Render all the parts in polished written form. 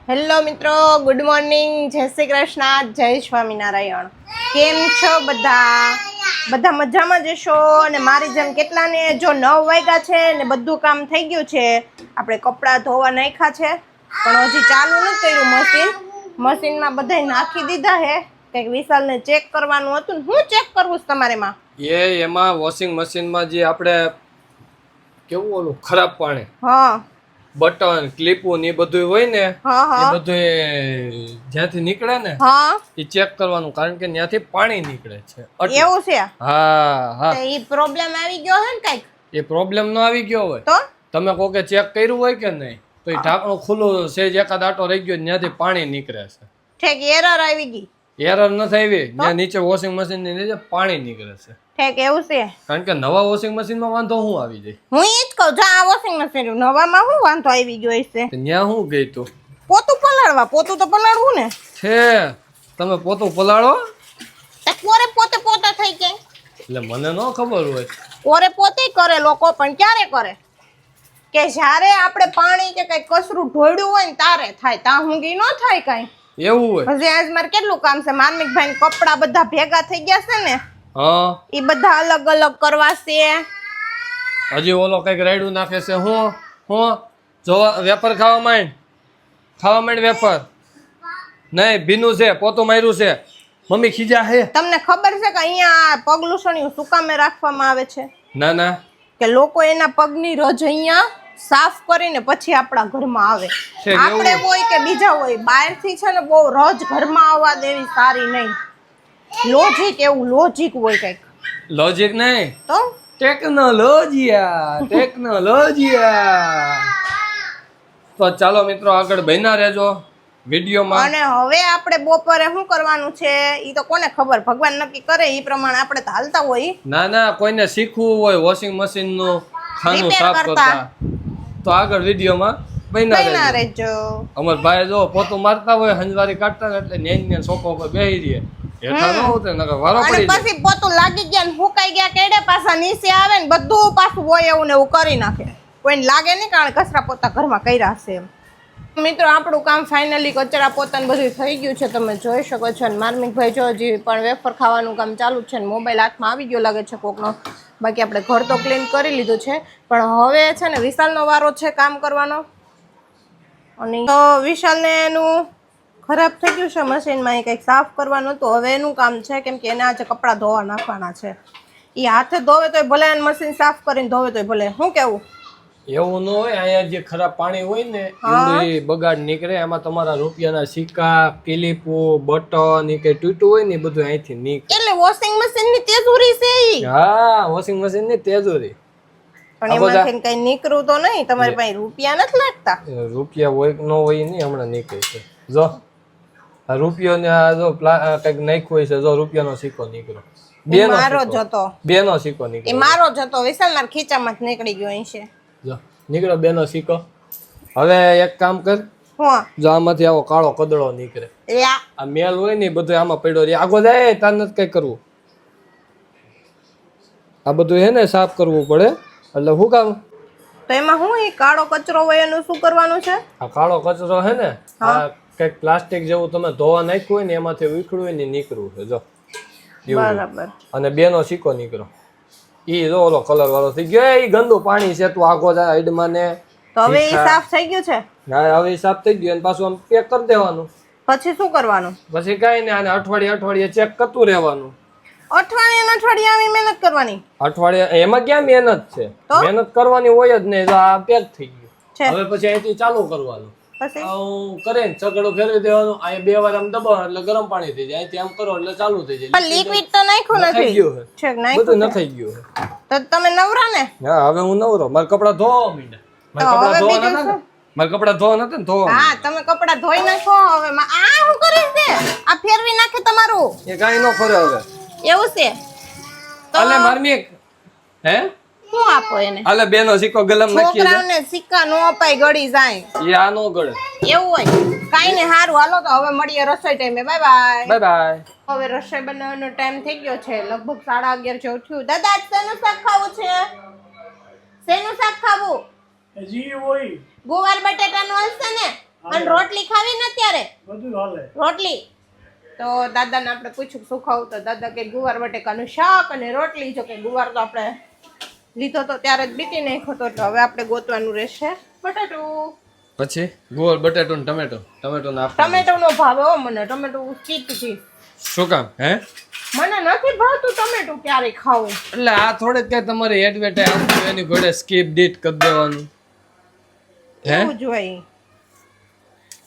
Hello મિત્રો, good morning, જય શ્રી કૃષ્ણ, જય સ્વામિનારાયણ. કેમ છો બધા મજામાં જશો ને? મારી જેમ કેટલાને જો 9 વાગ્યા છે ને બધું કામ થઈ ગયું છે. આપણે કપડાં ધોવા નાખ્યા છે પણ હજી ચાલુ નથી કર્યું મશીનમાં બધાય નાખી દીધા હે. કંઈક વિશાલને ચેક કરવાનું હતું ને હું ચેક કરવું છે તમારે માં? એમાં વોશિંગ મશીનમાં જે આપણે કેવું ઓલું ખરાબ પાણી બટન ક્લિપો ને એ બધું હોય ને એ બધું જ્યાંથી નીકળે ને એ ચેક કરવાનું, કારણ કે ત્યાંથી પાણી નીકળે છે. એવું છે? હા. એ પ્રોબ્લેમ આવી ગયો હે ને કઈક? એ પ્રોબ્લેમ નો આવી ગયો હોય તો તમે કોકે ચેક કર્યું હોય કે નહીં, તો એ ઢાંકણું ખુલ્લું છે, એકાદ આટો રહી ગયો ત્યાંથી પાણી નીકળે છે. ઠેક એરર આવી ગઈ? એરર નથી આવી, ત્યાં નીચે વોશિંગ મશીન ની નીચે પાણી નીકળે છે. ઠેક એવું છે? કારણ કે નવા વોશિંગ મશીન માં વાંધો શું આવી જાય? હું ઈ જ કહું, જા આ વોશિંગ મશીન નવામાં શું વાંધો આવી ગયો હશે? ત્યાં શું ગઈ તું? પોતું પલાળવા. પોતું તો પલાળવું ને છે. તમે પોતું પલાળો? કોરે પોતે થઈ જાય એટલે મને ન ખબર હોય. કોરે પોતે કરે લોકો, પણ ક્યારે કરે કે જ્યારે આપણે પાણી કે કઈ કચરું ઢોળ્યું હોય ને તારે થાય. તા હુંગી ન થાય કઈ એવું હોય. હજી આજ મારે કેટલું કામ છે. માર્મિકભાઈ ને કપડા બધા ભેગા થઈ ગયા છે ને, હા, એ બધા અલગ અલગ કરવા છે. હજી ઓલો કઈક રાયડું નાખે છે. હું જો વેફર ખાવા માંડ વેફર નહીં, ભીનું છે, પોતું માર્યું છે. મમ્મી ખીજા હે. તમને ખબર છે કે અહીંયા પગલુસણિયું શું કામે રાખવામાં આવે છે? ના કે લોકો એના પગની રજ અહીંયા સાફ કરીને પછી આપણા ઘરમાં આવે. આપણે હોય કે બીજા હોય, બહારથી છે ને બહુ રજ ઘરમાં આવવા દેવી સારી નહીં. લોજિક એવું લોજિક હોય કઈક. લોજિક નહીં તો ટેકનોલોજીયા. તો ચાલો મિત્રો આગળ બન્યા રહેજો વિડીયોમાં. અને હવે આપણે બપોરે શું કરવાનું છે ઈ તો કોને ખબર, ભગવાન નક્કી કરે ઈ પ્રમાણે આપણે તો હાલતા હોય. ના કોઈને શીખવું હોય વોશિંગ મશીન નું ખાનું સાફ કરતા તો આગળ વિડીયોમાં બન્યા રહેજો. અમાર ભાઈ જો પોતું મારતા હોય, હંજવારી કાઢતા હોય એટલે નેન સોફા ઉપર બેહી રહે. હેઠા ન હોતે નકર વારો પડી જાય. પછી પોતું લાગી ગયા ને હુકાઈ ગયા કેડે પાછા નીચે આવે ને બધું પાછું હોય એવું ને એવું કરી નાખે. કોઈને લાગે નહીં કારણ કચરા પોતા ઘરમાં કર્યા છે એમ. મિત્રો આપણું કામ ફાઇનલી કચરા પોતાનું બધું થઈ ગયું છે, તમે જોઈ શકો છો. અને માર્મિકભાઈ જો હજી પણ વેફર ખાવાનું કામ ચાલુ છે ને મોબાઈલ હાથમાં આવી ગયો લાગે છે કોકનો. બાકી આપણે ઘર તો ક્લીન કરી લીધું છે, પણ હવે છે ને વિશાલનો વારો છે કામ કરવાનો. અને તો વિશાલને એનું ખરાબ થઈ ગયું છે મશીનમાં, એ કંઈક સાફ કરવાનું હતું. હવે એનું કામ છે કેમ કે એને આજે કપડાં ધોવા નાખવાના છે. એ હાથે ધોવે તોય ભલે, એને મશીન સાફ કરીને ધોવે તોય ભલે. શું કેવું? એવું ન હોય. અહીંયા જે ખરાબ પાણી હોય ને એ બગાડ નીકળે. એમાં તમારા રૂપિયાના સિક્કા, ક્લિપો, બટન એ કઈ તૂટ્યું હોય ને બધું અહીંથી નીકળે. એટલે વોશિંગ મશીન ની તેજુરી છે ઈ? હા, વોશિંગ મશીન ની તેજુરી. પણ એમાંથી કઈ નીકળું તો નહીં? તમારી પાસે રૂપિયા નથી લાગતા? રૂપિયા હોય ન હોય નહીં, હમણાં નીકળે છે. જો આ રૂપિયો ને આ જો કઈક નાખ્યું હોય છે. જો રૂપિયાનો સિક્કો નીકળ્યો. બેનો સિક્કો નીકળ્યો. મારો જતો વિશાલ મારા ખીચામાં નીકળી ગયો અહીં છે. જો નીકળ્યો બેનો સિક્કો. હવે એક કામ કર, જો આમાંથી આવો કાળો કદડો નીકળે, આ મેલ હોય ને બધું આમાં પડ્યો રે. આગો જાય તાર નથી કઈ કરવું. આ બધું હે ને સાફ કરવું પડે. એટલે શું કામ? તો એમાં હું એ કાળો કચરો હોય એનું શું કરવાનું છે? આ કાળો કચરો હે ને આ કઈક પ્લાસ્ટિક જેવું તમે ધોવા નાખ્યું હોય ને એમાંથી ઉખડ્યું હોય ને નીકળવું છે. જો બરાબર. અને બેનો સિક્કો નીકળ્યો. ઈ જો ઓલો કલર વાળો થઈ ગયો. એ ગંદુ પાણી છે. તું આગો જાય આઈડમાં ને. તો હવે એ સાફ થઈ ગયું છે? હા, હવે સાફ થઈ ગયું. અને પાછું આમ પેક કરી દેવાનું. પછી શું કરવાનું? પછી કઈ ને આને અઠવાડિયે ચેક કરતું રહેવાનું. અઠવાડિયે આવી મહેનત કરવાની? અઠવાડિયે એમાં ક્યાં મહેનત છે? મહેનત કરવાની હોય જ નહીં. આ પેક થઈ ગયું. હવે પછી અહીંથી ચાલુ કરવાનું. કરે ને ચકડો ફેરવી દેવાનું. અહીં 2 વાર આમ દબાવો એટલે ગરમ પાણી થઈ જાય. અહીંથી આમ કરો એટલે ચાલુ થઈ જાય. પણ લિક્વિડ તો નાખ્યું નથી? છે બધું નખાઈ ગયું. તો તમે નવરા ને? હા, હવે હું નવરો. મારા કપડા ધોવા મીંડા. મારા કપડા ધોવા નતા ને ધોવા. હા, તમે કપડા ધોઈ નાખો. હવે આ શું કરે છે? આ ફેરવી નાખે તમારું? એ કાઈ ન ફરે હવે. એવું છે? અલે માર્મિક હે શું આપો એને? અલે બેનો સિક્કો ગલમ નાખી દે. છોકરાઓને સિક્કા નો અપાય, ગળી જાય. એ આ નો ગળે. એવું હોય? કાઈ ને, હારું હાલો તો હવે મળીએ રસોઈ ટાઈમે. Bye bye. હવે રસોઈ બનાવવાનો ટાઈમ થઈ ગયો છે. લગભગ 11:30 જેવું થયું. દાદા શેનું શાક ખાવું છે? શેનું શાક ખાવું? હજી હોય ગુવાર બટેટાનું હશે ને? અને રોટલી ખાવી ને અત્યારે રોટલી તો દાદાને આપણે પૂછ્યું શું ખાવું તો દાદા કે ગુવાર બટેકાનું શાક અને રોટલી. જો કે ગુવાર તો આપણે લીધો તો ત્યારે જ બીટી નાખ્યો તો એટલે હવે આપણે ગોતવાનું રહેશે બટાટું. પછી ગુવાર બટાટું ને ટમેટો ટમેટો નો ભાવે હો મને. ટમેટો સ્કીપ છે. શું કામ હે? મને નથી ભાવતું ટમેટું ક્યારે ખાવું. એટલે આ થોડે કઈ તમારી એડવર્ટાઇઝ આવતી એની ઘોડે સ્કીપ ડીટ કરી દેવાનું હે? એવું જોઈએ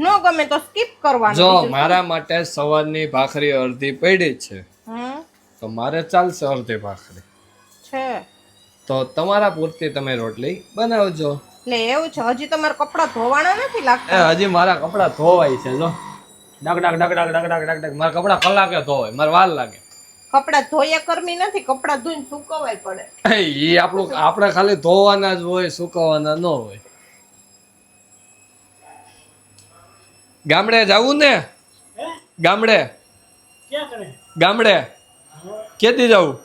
નો ગમે તો સ્કીપ કરવાનું. જો મારા માટે સવારની ભાખરી અડધી પડી છે તો મારે ચાલશે અડધી ભાખરી છે તો તમારા પૂરતી તમે રોટલી બનાવજો. એટલે એવું છે. હજી તમારા કપડા ધોવાના નથી લાગતા? હજી મારા કપડા ધોવાય છે. જો duck duck duck duck duck duck duck મારા કપડા કલાકે ધોવાય, મારે વાર લાગે. કપડા ધોયા કરમી નથી, કપડા ધોઈને સુકવાય પડે. એ આપણું આપણે ખાલી ધોવાના જ હોય, સુકવવાના ન હોય. ગામડે જવું ને? ગામડે ગામડે કેદી જવું?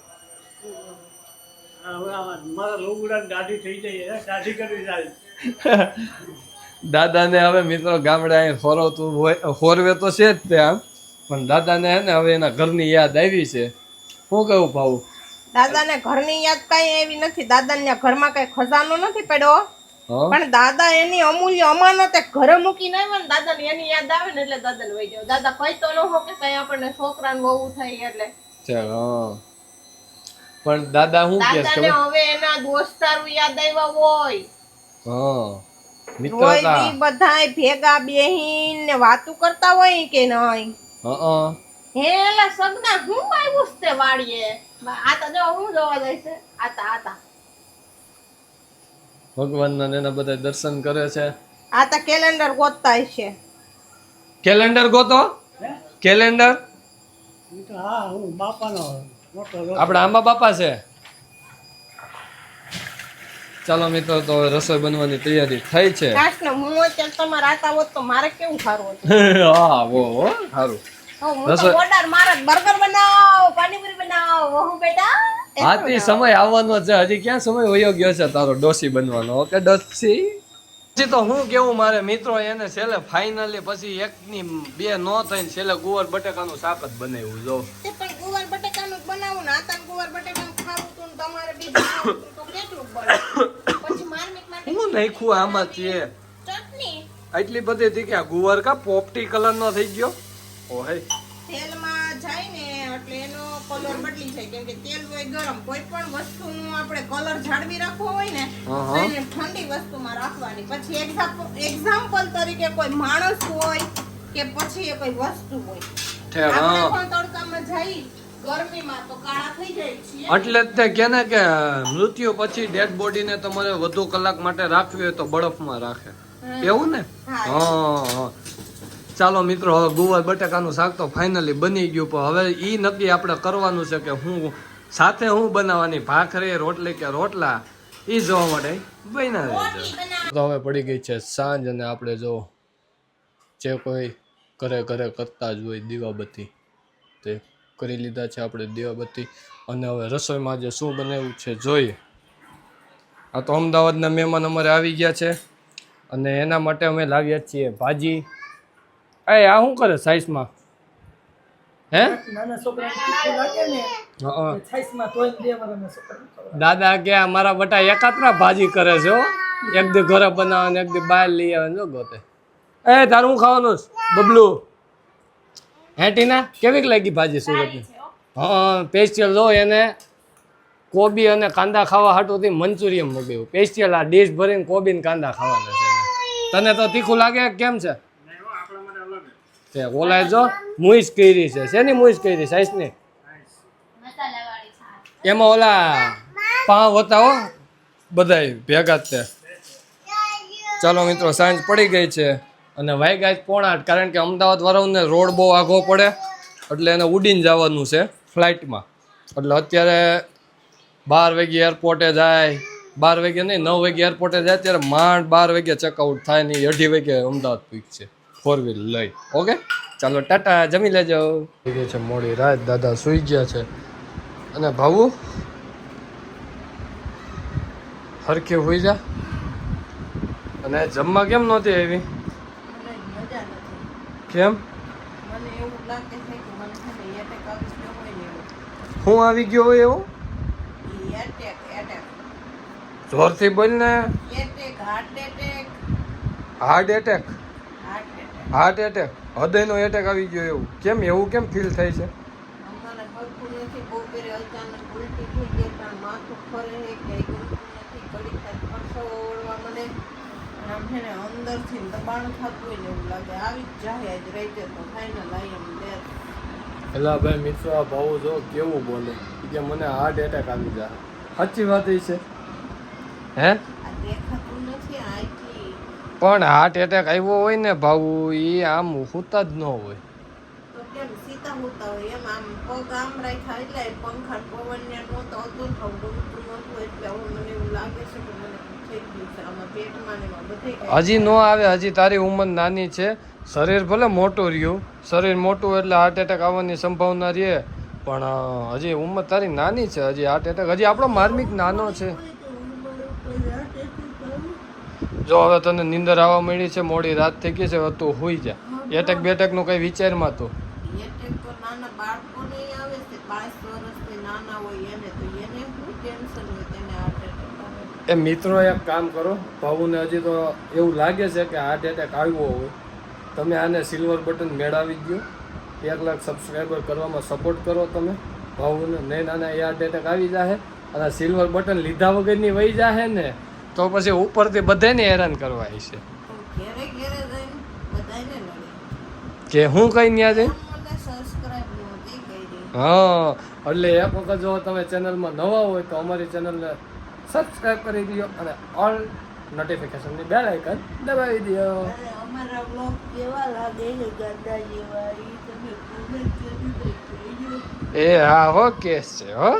દાદાને હવે મિત્રો ગામડે અહીં ફરવતું હોય, ફોરવે તો છે જ તે આમ, પણ દાદાને હે ને હવે એના ઘરની યાદ આવી છે. શું કહું ભાવું? દાદાને ઘરની યાદ કઈ એવી નથી. દાદાને ઘરમાં કઈ ખજાનો નથી પડ્યો, પણ દાદા એની અમૂલ્ય અમાનત ઘરે મૂકીને આવ્યા ને દાદાને એની યાદ આવે ને એટલે દાદાને વહી જાવ. દાદા કઈ તો ન હો કે કઈ આપણને છોકરાને બહુ થાય એટલે. પણ દાદા શું કે દાદાને હવે એના દોસ્તારો યાદ આવ્યા હોય. મિત્રતા બધાય ભેગા બેહીને વાતું કરતા હોય કે નહીં? હેલા સગના હું આવ્યું તે વાડીએ. આ તો જો હું જોવા જાય છે. આતા ભગવાનના એના બધા દર્શન કરે છે. આ તો કેલેન્ડર ગોતતા છે. કેલેન્ડર ગોતો? કેલેન્ડર આપડા આંબા બાપા છે. ચાલો મિત્રો તો રસોઈ બનવાની તૈયારી થઈ છે. હું અત્યારે તમારે આતા હોત તો મારે કેવું સારું હતું. હા વો સારું. ઓર્ડર મારે બર્ગર બનાવો, પાણીપુરી બનાવો હું બેટા. આથી સમય આવવાનો છે. હજી ક્યાં સમય વયો ગયો છે તારો ડોસી બનવાનો? ઓકે ડોસી. પછી તો હું કેવું મારે મિત્રો એને છેલ્લે ફાઇનલી પછી એકની બે નો થઈને છેલ્લે ગુવાર બટેકાનું શાક જ બનાવ્યું. જો પણ ગુવાર બટેકાનું બનાવું ને આતા ગુવાર બટેકાનું ખાવું તો તમારે બીજું તો કેટલું બળે. પછી માર્મિક માટે હું નાખ્યું આમાં છે ચટણી એટલી બધી હતી કે આ ગુવાર કા પોપટી કલર નો થઈ ગયો. ઓહે તેલમાં જાય ને એટલે એનો કલર બદલી જાય, કેમ કે તેલ હોય ગરમ. કોઈ પણ વસ્તુનો આપણે કલર જાળવી રાખવો હોય ને તો એને ઠંડી વસ્તુમાં રાખવાની. પછી એક્ઝામ્પલ તરીકે કોઈ માણસ હોય કે પછી એ કોઈ વસ્તુ હોય, આપણે પણ તડકામાં જઈ ગરમીમાં તો કાળા થઈ જાય છે. એટલે જ તે કે ને કે મૃત્યુ પછી ડેડ બોડીને તમારે વધુ કલાક માટે રાખવી હોય તો બરફમાં રાખે, એવું ને? હા. ચાલો મિત્રો હવે ગુવાર બટાકાનું શાક તો ફાઇનલી બની ગયું, પણ હવે ઈ નક્કી આપણે કરવાનું છે કે હું સાથે હું બનાવવાની, ભાખરી રોટલી કે રોટલા, ઈ જોવા માટે બન્યા રહેજો. તો હવે પડી ગઈ છે સાંજ અને આપણે જો જે કોઈ ઘરે કરતા જ હોય દીવાબત્તી તે કરી લીધા છે આપણે દીવાબત્તી. અને હવે રસોઈમાં જે શું બનાવ્યું છે જોઈએ. આ તો અમદાવાદના મહેમાન અમારે આવી ગયા છે અને એના માટે અમે લાવ્યા છીએ ભાજી. એ આ શું કરે સાઈઝમાં? હે દાદા કે અમારા બટા એકાત્રા ભાજી કરે છે. એક દી ઘરે બનાવે ને એક દી બહાર લઈ આવે જો ગોતે. એ તારું શું ખાવાનું બબલુ? હે ટીના કેવીક લાગી ભાજી સુરતની? હા સ્પેશિયલ જો એને કોબી અને કાંદા ખાવા હાટુંથી મંચુરિયન મગાવ્યું સ્પેશિયલ. આ ડીશ ભરીને કોબી ને કાંદા ખાવાના છે. તને તો તીખું લાગે કેમ છે? તે ઓલા જો મુઈસ કરી છે. શેની મુઈસ કરી? સાઈઝ ની એમાં ઓલા પાવ હતા હો બધાય ભેગા જ તે. ચાલો મિત્રો સાંજ પડી ગઈ છે અને વાગ્યા 7:45, કારણ કે અમદાવાદ વાળાઓને રોડ બહુ આઘો પડે એટલે એને ઉડીને જવાનું છે ફ્લાઇટમાં. એટલે અત્યારે 12 વાગે એરપોર્ટે જાય, 12 વાગે નહીં 9 વાગે એરપોર્ટે જાય, ત્યારે માંડ 12 વાગે ચેકઆઉટ થાય ને 2:30 વાગે અમદાવાદ પહોંચશે 4 વ્હીલ લઈ. ઓકે ચાલો ટાટા, જમી લેજો. થઈ ગઈ છે મોડી રાત, દાદા સૂઈ ગયા છે અને ભાવું હરખી હોઈ જા. અને જમવા કેમ નહોતી આવી? કેમ? મને એવું લાગે છે કે મને છે ને એટેક આવી ગયો હોય ને એવું. શું આવી ગયો હોય એવું? એટેક જોરથી બોલ ને. Attack heart attack. Heart attack? Heart attack. Heart attack, હૃદયનો એટેક આવી ગયો એવું કેમ? એવું કેમ ફીલ થાય છે? મને હરખું નથી, બહુ પેરે અચાનક ઉલટી થઈ ગઈ, પણ માથું ફરે છે કે ગમતું નથી, ઘડીક થાય પરસેવો ઓળવા મને, અને આમ છે ને અંદરથી દબાણ થતું હોય ને એવું લાગે આવી જ જાય આજ રાતે તો ફાઇનલ આઈ એમ ડેથ. એલા ભાઈ મિત્રો, આ ભાવ જો કેવું બોલે કે મને હાર્ટ એટેક આવી જાય. સાચી વાત એ છે હે? આ દેખાતું નથી આથી. પણ હાર્ટ એટેક આવ્યો હોય ને ભાવ, એ આમ હોતા જ ન હોય. તો કેમ સીતા હોતા હોય એમ? આમ પગ આમ રાખ્યા એટલે પંખા પવન ને નહોતો હતું, ગમતું નહોતું, એટલે હવે મને એવું લાગે છે કે મને થઈ ગયું છે આમાં પેટમાં ને એમાં બધે. હજી નો આવે, હજી તારી ઉંમર નાની છે. શરીર ભલે મોટું રહ્યું, શરીર મોટું એટલે હાર્ટ એટેક આવવાની સંભાવના રહે, પણ હજી ઉંમર તારી નાની છે. હજી હાર્ટ એટેક, હજી આપણો માર્મિક નાનો છે. જો હવે તને નીંદર આવવા મળી છે, મોડી રાત થઈ ગઈ છે, હવે તું હોઈ જા. એટેક બેટેક નું કઈ વિચારમાં તો. એટેક તો નાના બાળકોને આવે છે, 5 વર્ષથી નાના હોય એને, તો એને શું ટેન્શન હોય તેને હાર્ટ એટેક આવે. એ મિત્રો એક કામ કરો, ભાવુને હજી તો એવું લાગે છે કે હાર્ટ એટેક આવ્યો હોય, તમે આને સિલ્વર બટન મેળવી દો. 1 લાખ સબસ્ક્રાઈબર કરવામાં સપોર્ટ કરો તમે ભાવુને. નહીં નાના એ હાર્ટ એટેક આવી જાય અને સિલ્વર બટન લીધા વગરની વહી જાય ને, તો પછી ઉપરથી બધાને હેરાન કરવા છે ઘેરે ઘેરે જઈને બધાને લડે કે હું કઈ ન્યા જઈ. મને સબસ્ક્રાઇબ નહોતી કરી. હા, એટલે એક વખત જો તમે ચેનલમાં નવા હોય તો અમારી ચેનલને સબસ્ક્રાઇબ કરી દો અને ઓલ નોટિફિકેશનની બેલ આઇકન દબાવી દો. અને અમારા બ્લોગ કેવા લાગે છે ગાડા જેવા, એ તમે કોમેન્ટ કરી દેજો. એ હા હો, કેસ છે હો.